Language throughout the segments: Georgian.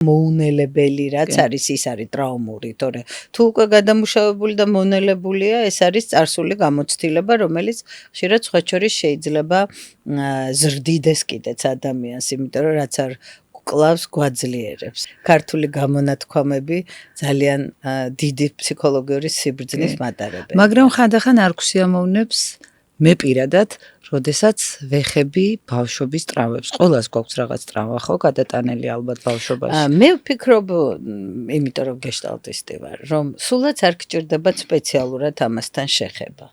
მოუნელებელი რაც არის ის არის ტრაუმური, თორე თუ უკვე გადამუშავებული და მონელებულია, ეს არის წარსული გამოცდილება, რომელიც ხშირად სხვა შორის შეიძლება ზრდიდეს კიდეც ადამიანს, იმიტომ რომ რაც არ კლავს გვაძლიერებს. ქართული გამონათქვამები ძალიან დიდი ფსიქოლოგიური სიბრძნის მატარებელია. მაგრამ ხანდახან არ გვსიამოვნებს მე პირადად, როდესაც ვეხები ბავშვობის ტრავმებს. ყველას გვაქვს რაღაც ტრავმა, ხო, გადატანელი ალბათ ბავშვობაში. მე ვფიქრობ, იმიტომ რომ გეშტალტისტი ვარ, რომ სულაც არ გჭირდება სპეციალურად ამასთან შეხება.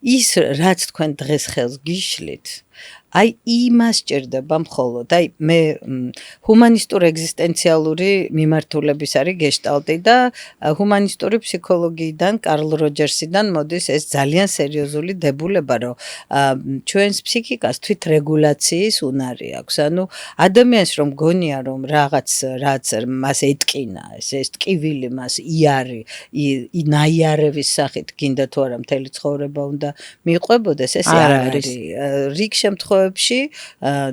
ის რაც თქვენ დღეს ხელს გიშლით, აი იმას ჭირდება მხოლოდ. აი მე ჰუმანისტურ ეგზისტენციალური მიმართულების არის გეშტალტი და ჰუმანისტური ფსიქოლოგიიდან, კარლ როჯერსიდან მოდის ეს ძალიან სერიოზული დებულება, რომ ჩვენს ფსიქიკას თვითრეგულაციის უნარი აქვს. ანუ ადამიანს რომ გონია რომ რაღაც მას ეტკინა, ეს ტკივილი მას იარი, ნაიარების სახით გინდა თუ არა მთელი ცხოვრება უნდა მიყვებოდეს, ეს არ არის. რიგ შემთხვევებში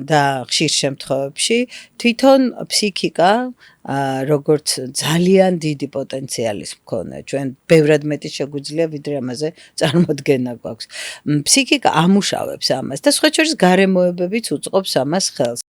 და ხშირ შემთხვევებში თვითონ ფსიქიკა როგორც ძალიან დიდი პოტენციალის მქონე, ჩვენ ბევრად მეტი შეგვიძლია ვიდრე ამაზე წარმოდგენა გვაქვს. ფსიქიკა ამუშავებს ამას და სხვა შორის გარემოებებიც უწყობს ამას ხელს.